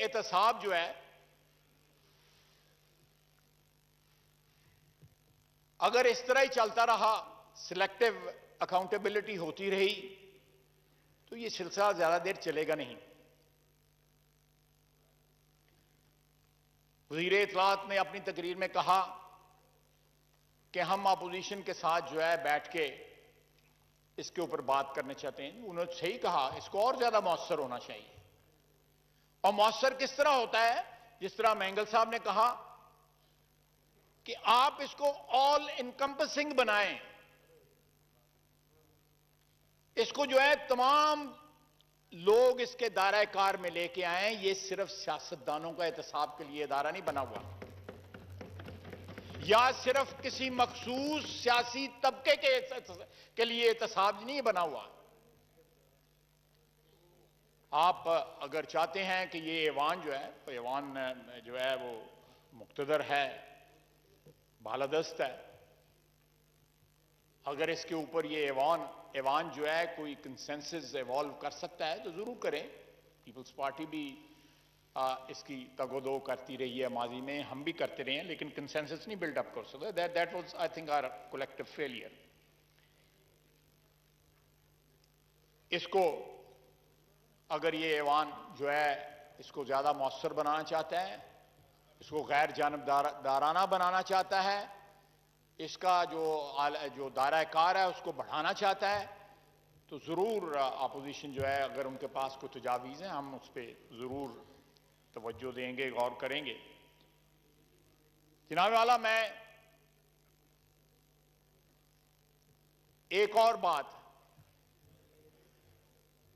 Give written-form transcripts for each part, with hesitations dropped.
احتساب جو ہے اگر اس طرح ہی چلتا رہا، سلیکٹو اکاؤنٹیبلٹی ہوتی رہی، تو یہ سلسلہ زیادہ دیر چلے گا نہیں۔ وزیر اطلاعات نے اپنی تقریر میں کہا کہ ہم اپوزیشن کے ساتھ جو ہے بیٹھ کے اس کے اوپر بات کرنا چاہتے ہیں۔ انہوں نے صحیح کہا، اس کو اور زیادہ مؤثر ہونا چاہیے۔ اور مؤثر کس طرح ہوتا ہے؟ جس طرح مینگل صاحب نے کہا کہ آپ اس کو آل انکمپسنگ بنائیں، اس کو جو ہے تمام لوگ اس کے دائرہ کار میں لے کے آئیں۔ یہ صرف سیاستدانوں کا احتساب کے لیے ادارہ نہیں بنا ہوا، یا صرف کسی مخصوص سیاسی طبقے کے لیے احتساب نہیں بنا ہوا۔ آپ اگر چاہتے ہیں کہ یہ ایوان جو ہے وہ مقتدر ہے، بالادست ہے، اگر اس کے اوپر یہ ایوان جو ہے کوئی کنسنسس ایوالو کر سکتا ہے تو ضرور کریں۔ پیپلز پارٹی بھی اس کی تگ و دو کرتی رہی ہے، ماضی میں ہم بھی کرتے رہے ہیں، لیکن کنسنسس نہیں بلڈ اپ کر سکتے۔ That was I think our collective failure. اس کو اگر یہ ایوان جو ہے اس کو زیادہ مؤثر بنانا چاہتا ہے، اس کو غیر جانبدارانہ بنانا چاہتا ہے، اس کا جو دائرہ کار ہے اس کو بڑھانا چاہتا ہے، تو ضرور اپوزیشن جو ہے اگر ان کے پاس کوئی تجاویز ہیں ہم اس پہ ضرور توجہ دیں گے، غور کریں گے۔ جناب والا، میں ایک اور بات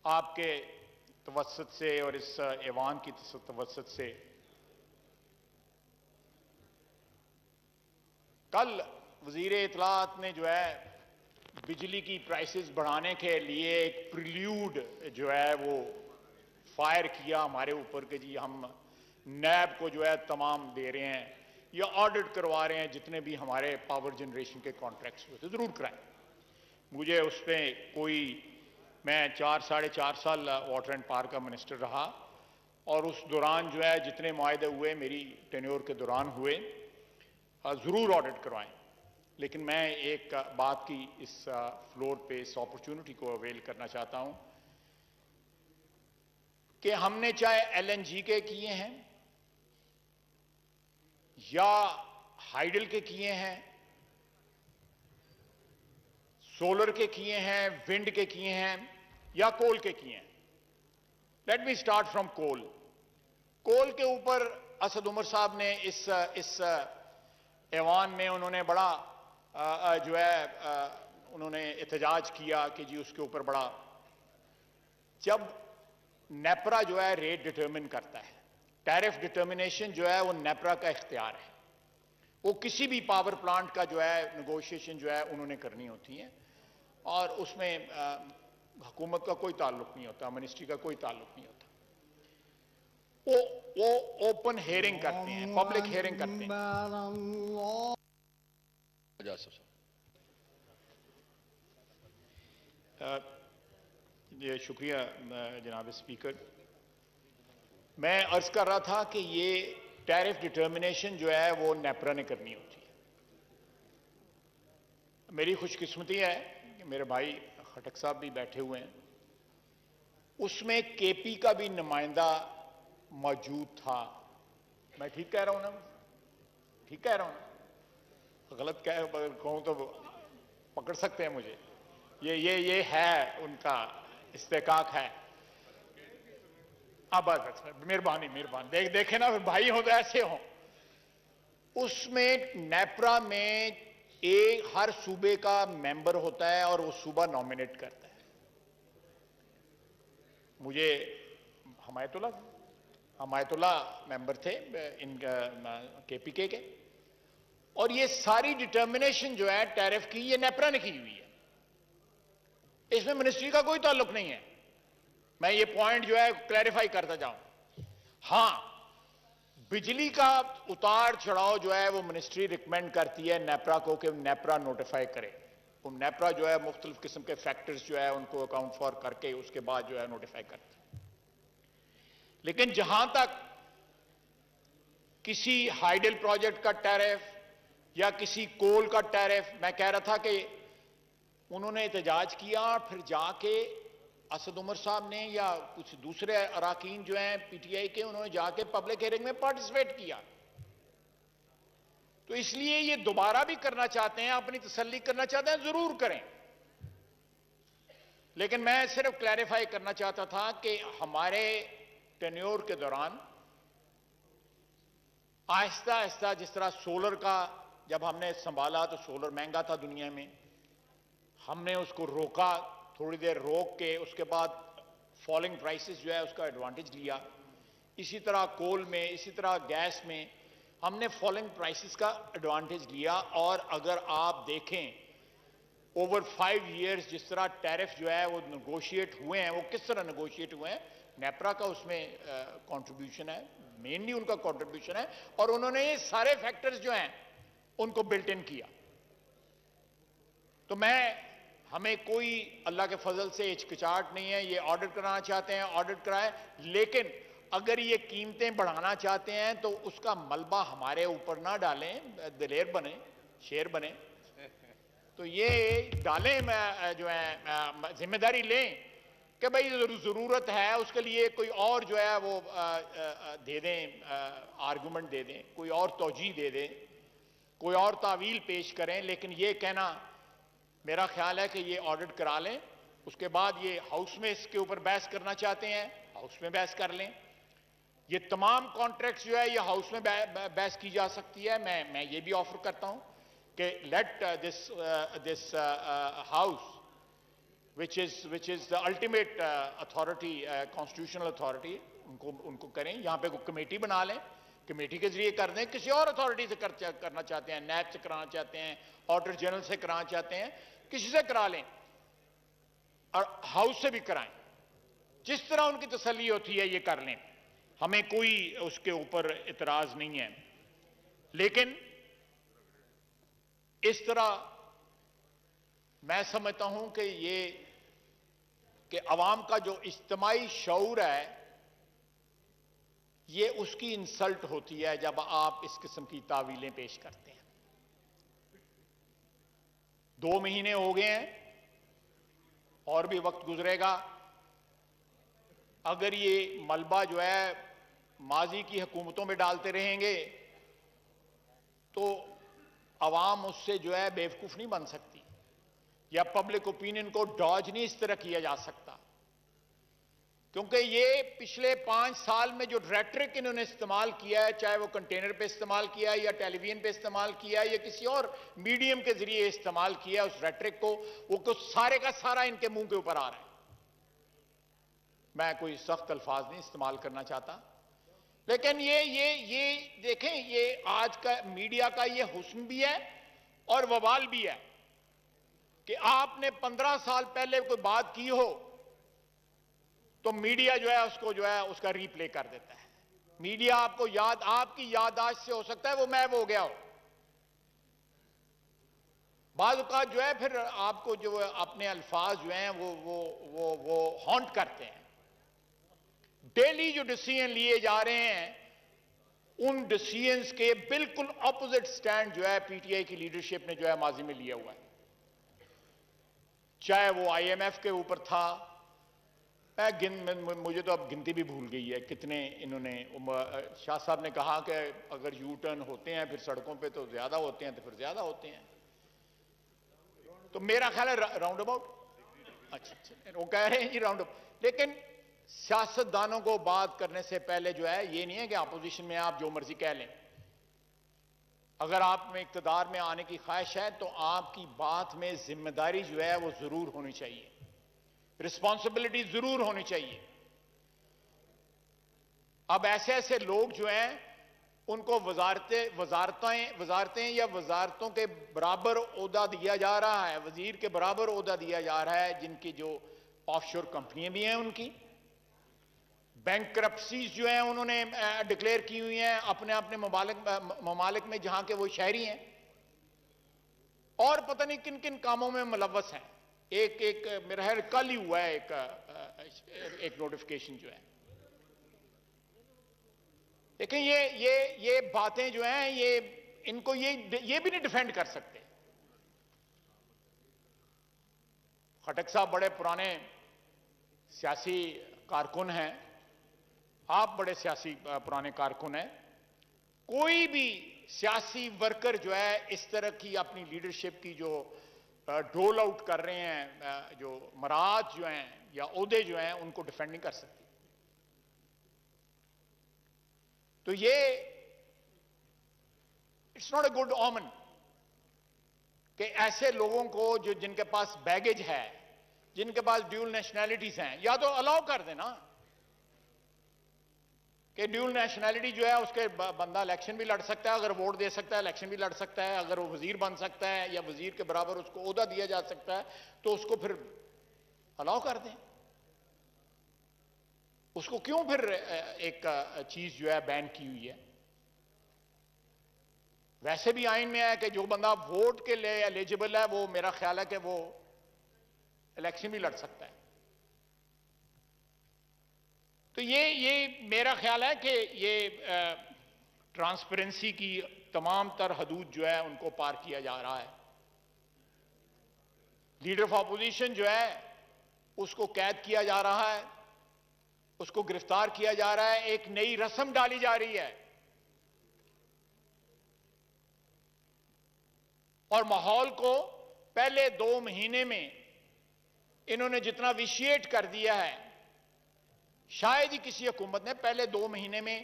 آپ کے توسط سے اور اس ایوان کی توسط سے، کل وزیر اطلاعات نے جو ہے بجلی کی پرائسز بڑھانے کے لیے ایک پریلیوڈ جو ہے وہ فائر کیا ہمارے اوپر کہ جی ہم نیب کو جو ہے تمام دے رہے ہیں یا آڈٹ کروا رہے ہیں جتنے بھی ہمارے پاور جنریشن کے کانٹریکٹس ہوتے، ضرور کرائیں۔ مجھے اس پہ میں 4.5 سال واٹر اینڈ پاور کا منسٹر رہا، اور اس دوران جو ہے جتنے معاہدے ہوئے میری ٹینیور کے دوران ہوئے، ضرور آڈٹ کروائیں۔ لیکن میں ایک بات کی اس فلور پہ اس اپرچونٹی کو اویل کرنا چاہتا ہوں کہ ہم نے چاہے ایل این جی کے کیے ہیں یا ہائیڈل کے کیے ہیں، سولر کے کیے ہیں، ونڈ کے کیے ہیں یا کول کے کیے ہیں۔ لیٹ می اسٹارٹ فرام کول۔ کول کے اوپر اسد عمر صاحب نے اس ایوان میں انہوں نے بڑا جو ہے انہوں نے احتجاج کیا کہ جی اس کے اوپر بڑا، جب نیپرا جو ہے ریٹ ڈٹرمن کرتا ہے، ٹیرف ڈٹرمنیشن جو ہے وہ نیپرا کا اختیار ہے، وہ کسی بھی پاور پلانٹ کا جو ہے نیگوشیشن جو ہے انہوں نے کرنی ہوتی ہے، اور اس میں حکومت کا کوئی تعلق نہیں ہوتا، منسٹری کا کوئی تعلق نہیں ہوتا۔ وہ اوپن ہیئرنگ کرتے ہیں، پبلک ہیئرنگ کرتے ہیں۔ شکریہ جناب اسپیکر۔ میں عرض کر رہا تھا کہ یہ ٹیرف ڈٹرمنیشن جو ہے وہ نیپرا نے کرنی ہوتی ہے۔ میری خوش قسمتی ہے کہ میرے بھائی خٹک صاحب بھی بیٹھے ہوئے ہیں، اس میں کے پی کا بھی نمائندہ موجود تھا۔ میں ٹھیک کہہ رہا ہوں نا؟ ٹھیک کہہ رہا ہوں نا؟ غلط کہوں تو پکڑ سکتے ہیں مجھے۔ یہ ہے ان کا استحقاق ہے۔ بس مہربانی دیکھیں نا، بھائی ہوں تو ایسے ہوں۔ اس میں نیپرا میں ہر صوبے کا ممبر ہوتا ہے اور وہ صوبہ نامینیٹ کرتا ہے۔ مجھے حمایت اللہ ممبر تھے ان کے پی کے، اور یہ ساری ڈٹرمنیشن جو ہے ٹیرف کی یہ نیپرا نے کی ہوئی ہے، اس میں منسٹری کا کوئی تعلق نہیں ہے۔ میں یہ پوائنٹ جو ہے کلیریفائی کرتا جاؤں۔ ہاں، بجلی کا اتار چڑھاؤ جو ہے وہ منسٹری ریکمینڈ کرتی ہے نیپرا کو کہ نیپرا نوٹیفائی کرے۔ وہ نیپرا جو ہے مختلف قسم کے فیکٹرز جو ہے ان کو اکاؤنٹ فار کر کے اس کے بعد جو ہے نوٹیفائی کرتی ہے۔ لیکن جہاں تک کسی ہائیڈل پروجیکٹ کا ٹیرف یا کسی کول کا ٹیرف. میں کہہ رہا تھا کہ انہوں نے احتجاج کیا، پھر جا کے اسد عمر صاحب نے یا کچھ دوسرے اراکین جو ہیں پی ٹی آئی کے، انہوں نے جا کے پبلک ہیئرنگ میں پارٹیسپیٹ کیا. تو اس لیے یہ دوبارہ بھی کرنا چاہتے ہیں، اپنی تسلی کرنا چاہتے ہیں، ضرور کریں. لیکن میں صرف کلیریفائی کرنا چاہتا تھا کہ ہمارے ٹینیور کے دوران آہستہ آہستہ، جس طرح سولر کا جب ہم نے سنبھالا تو سولر مہنگا تھا دنیا میں، ہم نے اس کو روکا، تھوڑی دیر روک کے اس کے بعد فالنگ پرائسز جو ہے اس کا ایڈوانٹیج لیا. اسی طرح کول میں، اسی طرح گیس میں ہم نے فالنگ پرائسز کا ایڈوانٹیج لیا. اور اگر آپ دیکھیں اوور 5 ایئرز جس طرح ٹیرف جو ہے وہ نیگوشیٹ ہوئے ہیں، وہ کس طرح نیگوشیٹ ہوئے ہیں، نیپرا کا اس میں کنٹریبیوشن ہے، مینلی ان کا کنٹریبیوشن ہے، اور انہوں نے یہ سارے فیکٹرز جو ہیں ان کو بلٹ ان کیا. تو ہمیں کوئی اللہ کے فضل سے ہچکچاہٹ نہیں ہے. یہ آڈٹ کرانا چاہتے ہیں، آڈٹ کرائے، لیکن اگر یہ قیمتیں بڑھانا چاہتے ہیں تو اس کا ملبہ ہمارے اوپر نہ ڈالیں. دلیر بنیں، شیر بنیں، تو یہ ڈالیں، جو ہے ذمہ داری لیں کہ بھئی ضرورت ہے اس کے لیے کوئی اور جو ہے وہ دے دیں، آرگومنٹ دے دیں، کوئی اور توجیہ دے دیں، کوئی اور تعویل پیش کریں. لیکن یہ کہنا، میرا خیال ہے کہ یہ آڈٹ کرا لیں، اس کے بعد یہ ہاؤس میں اس کے اوپر بحث کرنا چاہتے ہیں، ہاؤس میں بحث کر لیں. یہ تمام کانٹریکٹس جو ہے یہ ہاؤس میں بحث کی جا سکتی ہے. میں یہ بھی آفر کرتا ہوں کہ let this house which is the ultimate authority, constitutional authority, ان کو کریں. یہاں پہ کوئی کمیٹی بنا لیں، کمیٹی کے ذریعے کر دیں. کسی اور اتھارٹی سے کرنا چاہتے ہیں، نیب سے کرانا چاہتے ہیں، آڈیٹر جنرل سے کرانا چاہتے ہیں، کسی سے کرا لیں، اور ہاؤس سے بھی کرائیں. جس طرح ان کی تسلی ہوتی ہے یہ کر لیں، ہمیں کوئی اس کے اوپر اعتراض نہیں ہے. لیکن اس طرح میں سمجھتا ہوں کہ عوام کا جو اجتماعی شعور ہے، یہ اس کی انسلٹ ہوتی ہے جب آپ اس قسم کی تعویلیں پیش کرتے ہیں. 2 مہینے ہو گئے ہیں اور بھی وقت گزرے گا. اگر یہ ملبہ جو ہے ماضی کی حکومتوں میں ڈالتے رہیں گے تو عوام اس سے جو ہے بیوقوف نہیں بن سکتی، یا پبلک اوپینین کو ڈاج نہیں اس طرح کیا جا سکتا. کیونکہ یہ پچھلے 5 سال میں جو ریٹرک انہوں نے استعمال کیا ہے، چاہے وہ کنٹینر پہ استعمال کیا ہے یا ٹیلی ویژن پہ استعمال کیا ہے یا کسی اور میڈیم کے ذریعے استعمال کیا ہے، اس ریٹرک کو وہ سارے کا سارا ان کے منہ کے اوپر آ رہا ہے. میں کوئی سخت الفاظ نہیں استعمال کرنا چاہتا، لیکن یہ دیکھیں، یہ آج کا میڈیا کا یہ حسن بھی ہے اور وبال بھی ہے کہ آپ نے 15 سال پہلے کوئی بات کی ہو تو میڈیا جو ہے اس کو جو ہے اس کا ری پلے کر دیتا ہے. میڈیا آپ کو آپ کی یادداشت سے ہو سکتا ہے وہ محو ہو گیا ہو. بعض اوقات جو ہے پھر آپ کو جو اپنے الفاظ جو ہیں وہ ہانٹ کرتے ہیں. ڈیلی جو ڈیسیژن لیے جا رہے ہیں ان ڈیسیژنز کے بالکل اپوزٹ سٹینڈ جو ہے پی ٹی آئی کی لیڈرشپ نے جو ہے ماضی میں لیا ہوا ہے. چاہے وہ آئی ایم ایف کے اوپر تھا، مجھے تو اب گنتی بھی بھول گئی ہے کتنے انہوں نے. شاہ صاحب نے کہا کہ اگر یو ٹرن ہوتے ہیں پھر سڑکوں پہ تو زیادہ ہوتے ہیں، تو پھر زیادہ ہوتے ہیں. تو میرا خیال ہے راؤنڈ اباؤٹ، اچھا وہ کہہ رہے ہیں جی راؤنڈ اباؤٹ. لیکن سیاستدانوں کو بات کرنے سے پہلے جو ہے یہ نہیں ہے کہ اپوزیشن میں آپ جو مرضی کہہ لیں. اگر آپ میں اقتدار میں آنے کی خواہش ہے تو آپ کی بات میں ذمہ داری جو ہے وہ ضرور ہونی چاہیے، رسپانسبلٹی ضرور ہونی چاہیے. اب ایسے لوگ جو ہیں ان کو وزارتیں یا وزارتوں کے برابر عہدہ دیا جا رہا ہے، وزیر کے برابر عہدہ دیا جا رہا ہے، جن کی جو آف شور کمپنیاں بھی ہیں، ان کی بینک کرپسیز جو ہیں انہوں نے ڈکلیئر کی ہوئی ہیں اپنے ممالک میں جہاں کے وہ شہری ہیں، اور پتہ نہیں کن کن کاموں میں ملوث ہیں. ایک میرا خیال کل ہی ہوا ہے ایک نوٹیفیکیشن جو ہے. لیکن یہ باتیں جو ہیں ان کو یہ بھی نہیں ڈیفینڈ کر سکتے. خٹک صاحب بڑے پرانے سیاسی کارکن ہیں, آپ بڑے سیاسی پرانے کارکن ہیں. کوئی بھی سیاسی ورکر جو ہے اس طرح کی اپنی لیڈرشپ کی جو ڈول آؤٹ کر رہے ہیں, جو مراعات جو ہیں یا عہدے جو ہیں, ان کو ڈیفینڈ نہیں کر سکتی. تو یہ اٹس ناٹ اے گڈ اومن کہ ایسے لوگوں کو جن کے پاس بیگیج ہے, جن کے پاس ڈیول نیشنلٹیز ہیں, یا تو الاؤ کر دینا کہ ڈیول نیشنلٹی جو ہے اس کے بندہ الیکشن بھی لڑ سکتا ہے, اگر ووٹ دے سکتا ہے الیکشن بھی لڑ سکتا ہے, اگر وہ وزیر بن سکتا ہے یا وزیر کے برابر اس کو عہدہ دیا جا سکتا ہے تو اس کو پھر الاؤ کر دیں. اس کو کیوں پھر ایک چیز جو ہے بین کی ہوئی ہے؟ ویسے بھی آئین میں ہے کہ جو بندہ ووٹ کے لیے ایلیجبل ہے وہ میرا خیال ہے کہ وہ الیکشن بھی لڑ سکتا ہے. تو یہ میرا خیال ہے کہ یہ ٹرانسپیرنسی کی تمام تر حدود جو ہے ان کو پار کیا جا رہا ہے. لیڈر آف اپوزیشن جو ہے اس کو قید کیا جا رہا ہے, اس کو گرفتار کیا جا رہا ہے, ایک نئی رسم ڈالی جا رہی ہے, اور ماحول کو پہلے 2 مہینے میں انہوں نے جتنا ویشیٹ کر دیا ہے, شاید ہی کسی حکومت نے پہلے 2 مہینے میں.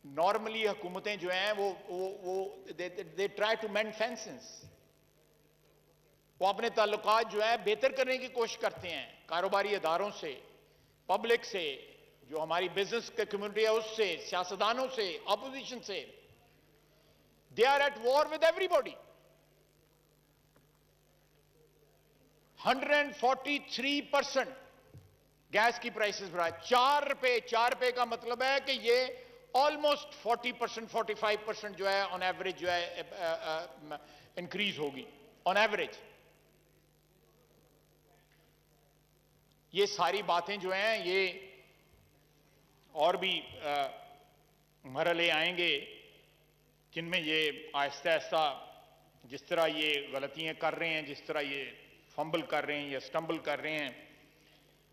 نارملی حکومتیں جو ہیں وہ they try to mend fences, وہ اپنے تعلقات جو ہے بہتر کرنے کی کوشش کرتے ہیں کاروباری اداروں سے, پبلک سے, جو ہماری بزنس کی کمیونٹی ہے اس سے, سیاستدانوں سے, اپوزیشن سے. they are at war with everybody. 143% gas کی پرائسز بڑھا, 4 روپے کا مطلب ہے کہ یہ آلموسٹ 40% 45% جو ہے آن ایوریج جو ہے انکریز ہوگی آن ایوریج. یہ ساری باتیں جو ہیں یہ اور بھی مرحلے آئیں گے جن میں یہ آہستہ آہستہ جس طرح یہ غلطیاں کر رہے ہیں, جس طرح یہ فمبل کر رہے ہیں یا سٹمبل کر رہے ہیں,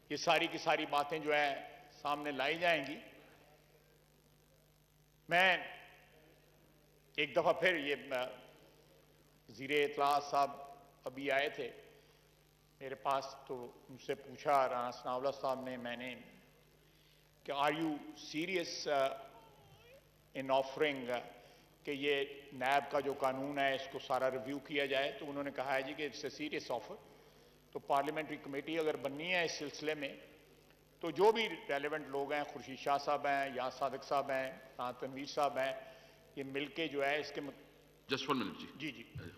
یہ ساری کی ساری باتیں جو ہے سامنے لائی جائیں گی. میں ایک دفعہ پھر یہ وزیر اطلاعات صاحب ابھی آئے تھے میرے پاس, تو مجھ سے پوچھا رانا ثناءاللہ صاحب نے, میں نے کہ are you serious in offering کہ یہ نیب کا جو قانون ہے اس کو سارا ریویو کیا جائے؟ تو انہوں نے کہا ہے جی کہ اٹس اے سیریس آفر. تو پارلیمنٹری کمیٹی اگر بننی ہے اس سلسلے میں تو جو بھی ریلیونٹ لوگ ہیں, خورشید شاہ صاحب ہیں یا صادق صاحب ہیں, تنویر صاحب ہیں, یہ مل کے جو ہے اس کے جسٹ 1 منٹ. جی جی جی پلیز.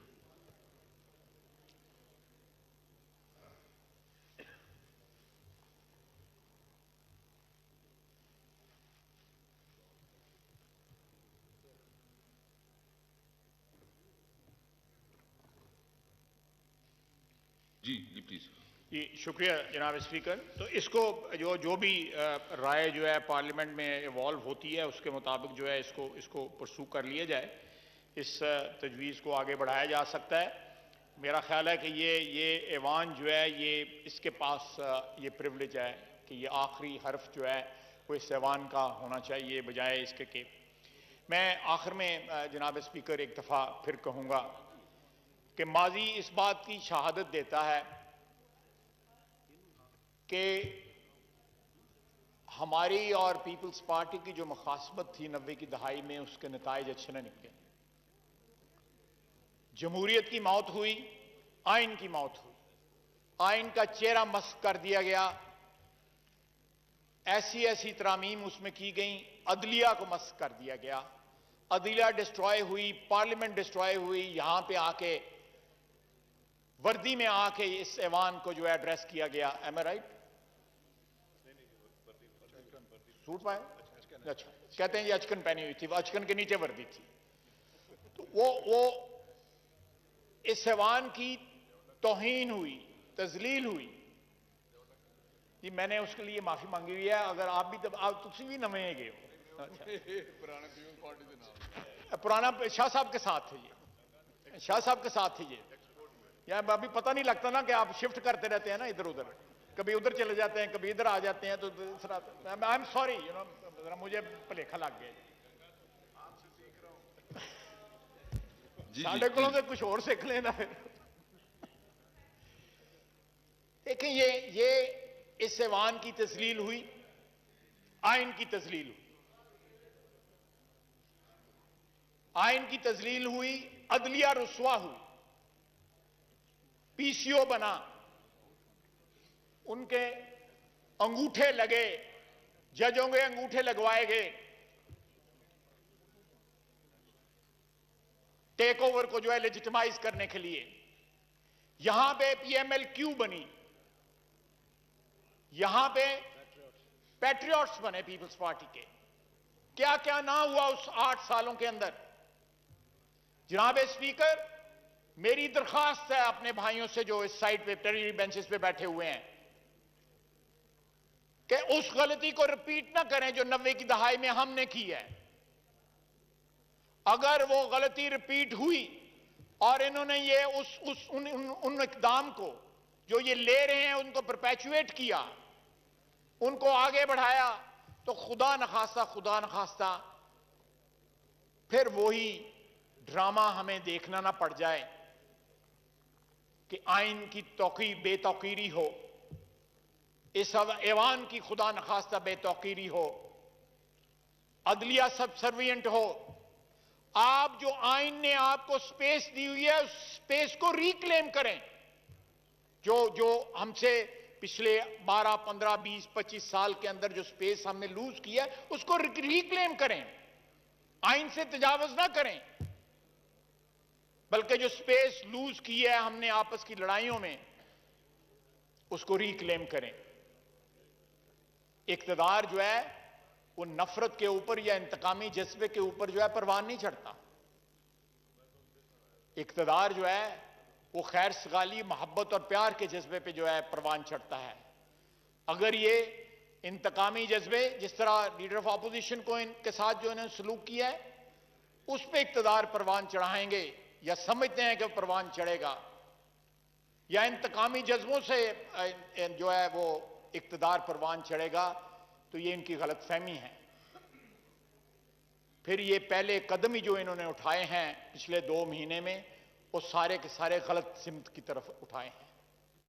جی شکریہ جناب اسپیکر. تو اس کو جو بھی رائے جو ہے پارلیمنٹ میں ایوالو ہوتی ہے اس کے مطابق جو ہے اس کو پرسو کر لیا جائے, اس تجویز کو آگے بڑھایا جا سکتا ہے. میرا خیال ہے کہ یہ ایوان جو ہے یہ اس کے پاس یہ پریولیج ہے کہ یہ آخری حرف جو ہے وہ اس ایوان کا ہونا چاہیے بجائے اس کے کہ. میں آخر میں جناب اسپیکر ایک دفعہ پھر کہوں گا کہ ماضی اس بات کی شہادت دیتا ہے کہ ہماری اور پیپلز پارٹی کی جو مخاصمت تھی 90 کی دہائی میں, اس کے نتائج اچھے نہ نکلے. جمہوریت کی موت ہوئی, آئین کی موت ہوئی, آئین کا چہرہ مسخ کر دیا گیا, ایسی ترامیم اس میں کی گئیں, عدلیہ کو مسخ کر دیا گیا, عدلیہ ڈسٹرائے ہوئی, پارلیمنٹ ڈسٹرائے ہوئی. یہاں پہ آ کے وردی میں آ کے اس ایوان کو جو ہے ایڈریس کیا گیا. M a right? سوٹ پائے, اچھا کہتے ہیں یہ اچکن پہنی ہوئی تھی, وہ اچکن کے نیچے وردی تھی. تو وہ اس ایوان کی توہین ہوئی, تذلیل ہوئی. جی میں نے اس کے لیے معافی مانگی ہوئی ہے. اگر آپ بھی تسی بھی نویں گئے ہو پرانا شاہ صاحب کے ساتھ ہے یہ، شاہ صاحب کے ساتھ ہے یہ. یا ابھی پتہ نہیں لگتا نا کہ آپ شفٹ کرتے رہتے ہیں نا ادھر ادھر، کبھی ادھر چلے جاتے ہیں کبھی ادھر آ جاتے ہیں، تو آئی ایم سوری ذرا مجھے پلیکھا لگ گیا. ساڈے کولوں سے کچھ اور سیکھ لینا پھر. دیکھیں یہ اس ایوان کی تذلیل ہوئی، آئین کی تذلیل ہوئی، آئین کی تذلیل ہوئی، عدلیہ رسوا ہوئی، پی سی او بنا، ان کے انگوٹھے لگے، ججوں کے انگوٹھے لگوائے گئے، ٹیک اوور کو جو ہے لیجٹمائز کرنے کے لیے. یہاں پہ پی ایم ایل کیو بنی، یہاں پہ پیٹریوٹس بنے پیپلز پارٹی کے. کیا کیا نہ ہوا اس 8 سالوں کے اندر. جناب اسپیکر، میری درخواست ہے اپنے بھائیوں سے جو اس سائٹ پہ ٹیری بینچز پہ بیٹھے ہوئے ہیں کہ اس غلطی کو رپیٹ نہ کریں جو 90 کی دہائی میں ہم نے کی ہے. اگر وہ غلطی رپیٹ ہوئی اور انہوں نے یہ ان اقدام کو جو یہ لے رہے ہیں ان کو پرپیچویٹ کیا، ان کو آگے بڑھایا، تو خدا نخواستہ پھر وہی ڈرامہ ہمیں دیکھنا نہ پڑ جائے کہ آئین کی بے توقیری ہو، اس ایوان کی خدا نخواستہ بے توقیری ہو، عدلیہ سب سروینٹ ہو. آپ جو آئین نے آپ کو سپیس دی ہوئی ہے اس سپیس کو ریکلیم کریں. جو ہم سے پچھلے 12 15 20 25 سال کے اندر جو سپیس ہم نے لوز کیا ہے اس کو ریکلیم کریں. آئین سے تجاوز نہ کریں، بلکہ جو سپیس لوز کی ہے ہم نے آپس کی لڑائیوں میں اس کو ریکلیم کریں. اقتدار جو ہے وہ نفرت کے اوپر یا انتقامی جذبے کے اوپر جو ہے پروان نہیں چڑھتا. اقتدار جو ہے وہ خیر سگالی، محبت اور پیار کے جذبے پہ جو ہے پروان چڑھتا ہے. اگر یہ انتقامی جذبے جس طرح لیڈر آف اپوزیشن کو ان کے ساتھ جو انہوں نے سلوک کیا ہے اس پہ اقتدار پروان چڑھائیں گے یا سمجھتے ہیں کہ پروان چڑھے گا، یا انتقامی جذبوں سے جو ہے وہ اقتدار پروان چڑھے گا، تو یہ ان کی غلط فہمی ہے. پھر یہ پہلے قدم ہی جو انہوں نے اٹھائے ہیں پچھلے 2 مہینے میں وہ سارے کے سارے غلط سمت کی طرف اٹھائے ہیں.